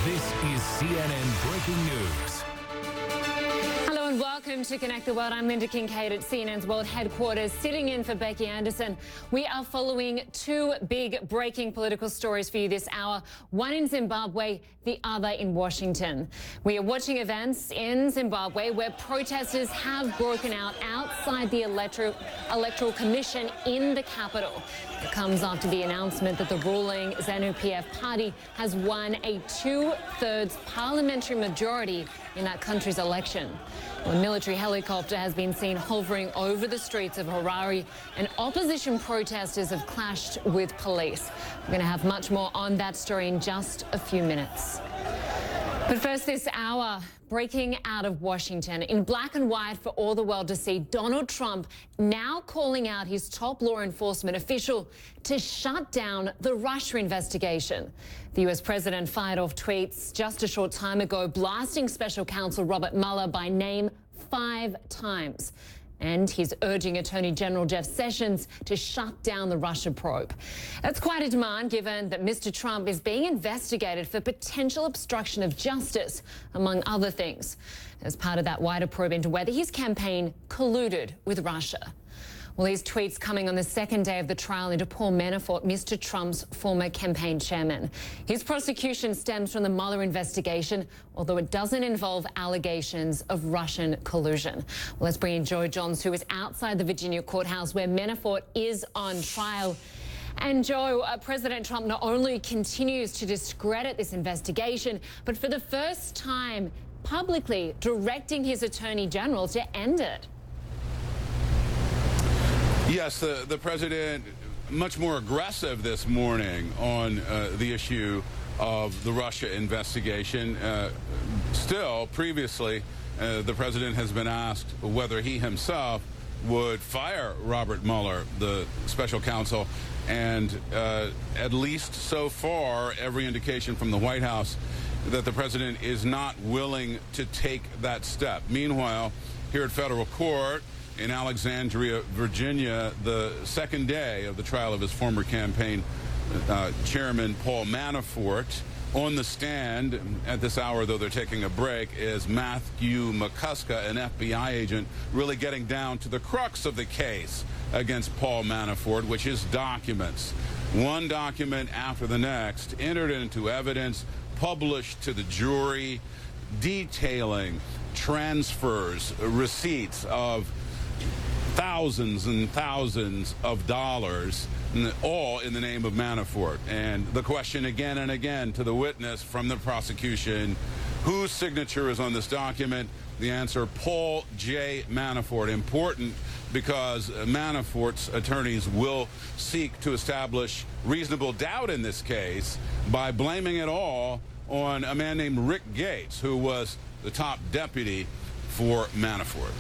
This is CNN Breaking News. Hello and welcome to Connect the World. I'm Lynda Kinkade at CNN's World Headquarters, sitting in for Becky Anderson. We are following two big breaking political stories for you this hour, one in Zimbabwe, the other in Washington. We are watching events in Zimbabwe where protesters have broken out outside the Electoral Commission in the capital. It comes after the announcement that the ruling ZANU-PF party has won a 2/3 parliamentary majority in that country's election. A military helicopter has been seen hovering over the streets of Harare, and opposition protesters have clashed with police. We're going to have much more on that story in just a few minutes. But first this hour, breaking out of Washington in black and white for all the world to see, Donald Trump now calling out his top law enforcement official to shut down the Russia investigation. The US president fired off tweets just a short time ago, blasting special counsel Robert Mueller by name 5 times. And he's urging Attorney General Jeff Sessions to shut down the Russia probe. That's quite a demand, given that Mr. Trump is being investigated for potential obstruction of justice, among other things, as part of that wider probe into whether his campaign colluded with Russia. Well, these tweets coming on the second day of the trial into Paul Manafort, Mr. Trump's former campaign chairman. His prosecution stems from the Mueller investigation, although it doesn't involve allegations of Russian collusion. Well, let's bring in Joe Johns, who is outside the Virginia courthouse where Manafort is on trial. And Joe, President Trump not only continues to discredit this investigation, but for the first time publicly directing his Attorney General to end it. Yes, the president much more aggressive this morning on the issue of the Russia investigation. Still, previously, the president has been asked whether he himself would fire Robert Mueller, the special counsel, and at least so far, every indication from the White House that the president is not willing to take that step. Meanwhile, here at federal court in Alexandria, Virginia, the second day of the trial of his former campaign chairman, Paul Manafort. On the stand at this hour, though they're taking a break, is Matthew McCusker, an FBI agent, really getting down to the crux of the case against Paul Manafort, which is documents. One document after the next entered into evidence, published to the jury, detailing transfers, receipts of thousands and thousands of dollars, all in the name of Manafort. And the question again and again to the witness from the prosecution, whose signature is on this document? The answer, Paul J. Manafort. Important because Manafort's attorneys will seek to establish reasonable doubt in this case by blaming it all on a man named Rick Gates, who was the top deputy for Manafort.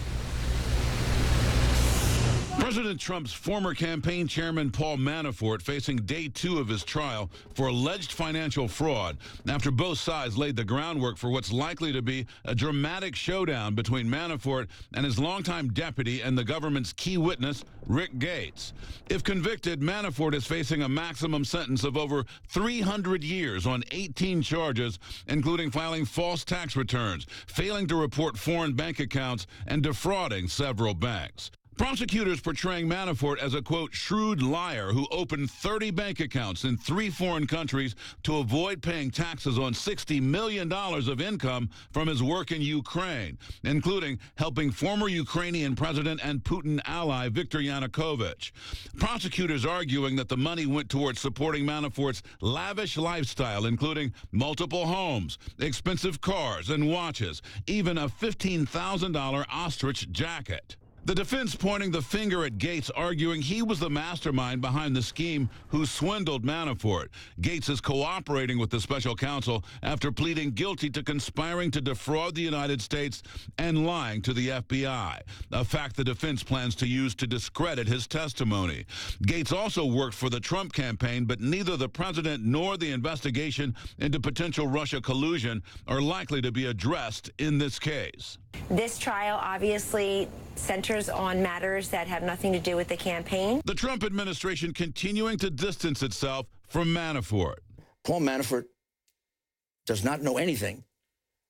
President Trump's former campaign chairman Paul Manafort facing day 2 of his trial for alleged financial fraud after both sides laid the groundwork for what's likely to be a dramatic showdown between Manafort and his longtime deputy and the government's key witness, Rick Gates. If convicted, Manafort is facing a maximum sentence of over 300 years on 18 charges, including filing false tax returns, failing to report foreign bank accounts, and defrauding several banks. Prosecutors portraying Manafort as a, quote, shrewd liar who opened 30 bank accounts in 3 foreign countries to avoid paying taxes on $60 million of income from his work in Ukraine, including helping former Ukrainian president and Putin ally Viktor Yanukovych. Prosecutors arguing that the money went towards supporting Manafort's lavish lifestyle, including multiple homes, expensive cars and watches, even a $15,000 ostrich jacket. The defense pointing the finger at Gates, arguing he was the mastermind behind the scheme who swindled Manafort. Gates is cooperating with the special counsel after pleading guilty to conspiring to defraud the United States and lying to the FBI, a fact the defense plans to use to discredit his testimony. Gates also worked for the Trump campaign, but neither the president nor the investigation into potential Russia collusion are likely to be addressed in this case. This trial obviously centers on matters that have nothing to do with the campaign. The Trump administration continuing to distance itself from Manafort. Paul Manafort does not know anything,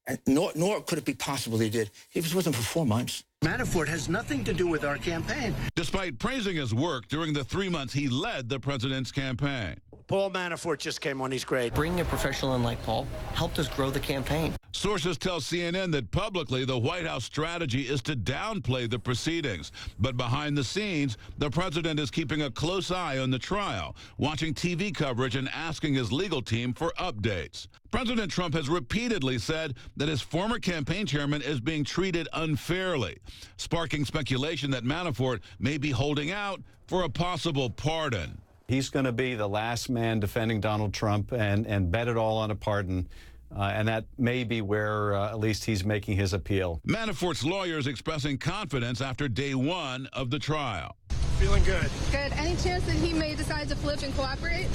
and nor could it be possible he did. He was with him for 4 months. Manafort has nothing to do with our campaign. Despite praising his work during the 3 months he led the president's campaign. Paul Manafort just came on. He's great. Bringing a professional in like Paul helped us grow the campaign. Sources tell CNN that publicly the White House strategy is to downplay the proceedings. But behind the scenes, the president is keeping a close eye on the trial, watching TV coverage and asking his legal team for updates. President Trump has repeatedly said that his former campaign chairman is being treated unfairly, sparking speculation that Manafort may be holding out for a possible pardon. He's going to be the last man defending Donald Trump and bet it all on a pardon. And that may be where at least he's making his appeal. Manafort's lawyers expressing confidence after day 1 of the trial. Feeling good. Good. Any chance that he may decide to flip and cooperate?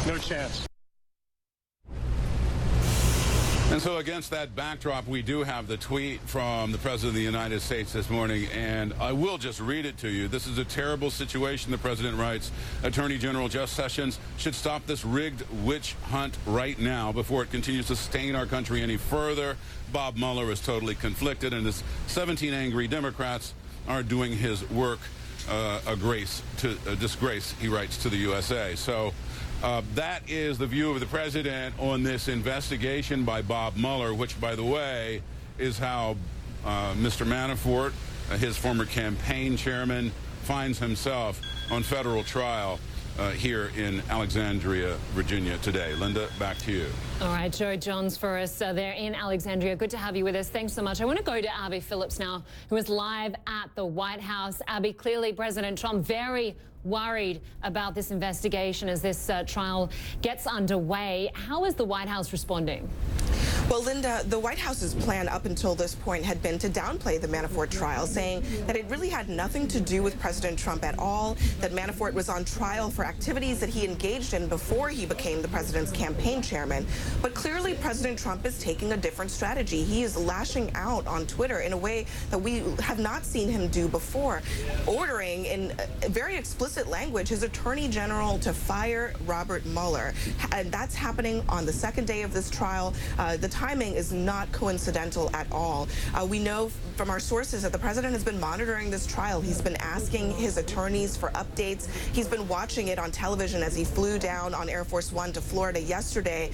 No chance. And so against that backdrop, we do have the tweet from the President of the United States this morning, and I will just read it to you. This is a terrible situation, the President writes. Attorney General Jeff Sessions should stop this rigged witch hunt right now before it continues to stain our country any further. Bob Mueller is totally conflicted, and his 17 angry Democrats are doing his work a disgrace, he writes, to the USA. So that is the view of the president on this investigation by Bob Mueller, which, by the way, is how Mr. Manafort, his former campaign chairman, finds himself on federal trial here in Alexandria, Virginia today. Linda, back to you. All right, Joe Johns for us there in Alexandria. Good to have you with us. Thanks so much. I want to go to Abby Phillips now, who is live at the White House. Abby, clearly President Trump very worried about this investigation as this trial gets underway. How is the White House responding? Well, Linda, the White House's plan up until this point had been to downplay the Manafort trial, saying that it really had nothing to do with President Trump at all, that Manafort was on trial for activities that he engaged in before he became the president's campaign chairman. But clearly, President Trump is taking a different strategy. He is lashing out on Twitter in a way that we have not seen him do before, ordering in very explicit language his Attorney General to fire Robert Mueller. And that's happening on the second day of this trial. The timing is not coincidental at all. We know from our sources that the president has been monitoring this trial. He's been asking his attorneys for updates. He's been watching it on television as he flew down on Air Force One to Florida yesterday.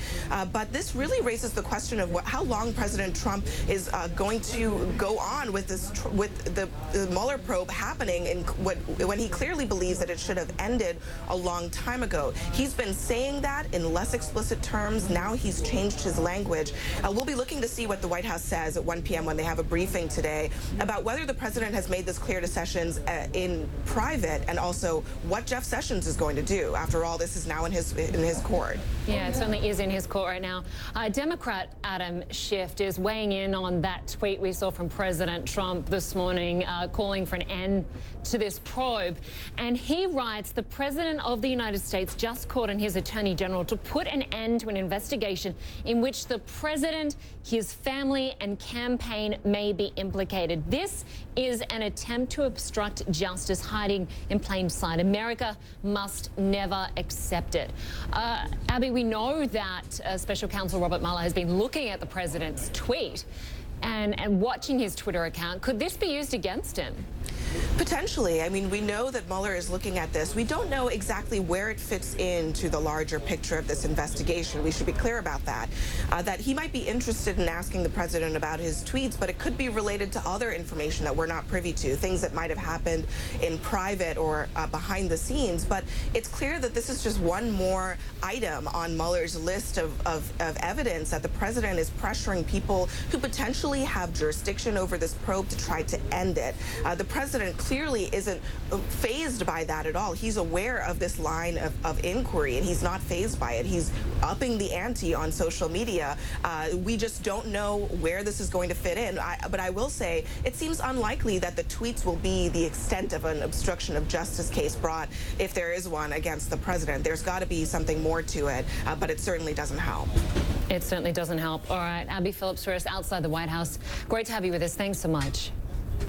But this really raises the question of how long President Trump is going to go on with this, with the Mueller probe happening, in when he clearly believes that it should have ended a long time ago. He's been saying that in less explicit terms. Now he's changed his language. We'll be looking to see what the White House says at 1 p.m. when they have a briefing today about whether the president has made this clear to Sessions in private, and also what Jeff Sessions is going to do. After all, this is now in his court. Yeah, it certainly is in his court right now. Democrat Adam Schiff is weighing in on that tweet we saw from President Trump this morning, calling for an end to this probe. And he writes, the President of the United States just called on his Attorney General to put an end to an investigation in which the President, his family and campaign may be implicated. This is an attempt to obstruct justice hiding in plain sight. America must never accept it. Abby, we know that Special Counsel Robert Mueller has been looking at the President's tweet and watching his Twitter account. Could this be used against him? Potentially. I mean, we know that Mueller is looking at this. We don't know exactly where it fits into the larger picture of this investigation. We should be clear about that. That he might be interested in asking the president about his tweets, but it could be related to other information that we're not privy to, things that might have happened in private or behind the scenes. But it's clear that this is just one more item on Mueller's list of evidence that the president is pressuring people who potentially have jurisdiction over this probe to try to end it. The president clearly isn't fazed by that at all. He's aware of this line of inquiry, and he's not fazed by it. He's upping the ante on social media. We just don't know where this is going to fit in. But I will say it seems unlikely that the tweets will be the extent of an obstruction of justice case brought, if there is one, against the president. There's got to be something more to it, but it certainly doesn't help. It certainly doesn't help. All right, Abby Phillips for us outside the White House. Great to have you with us. Thanks so much.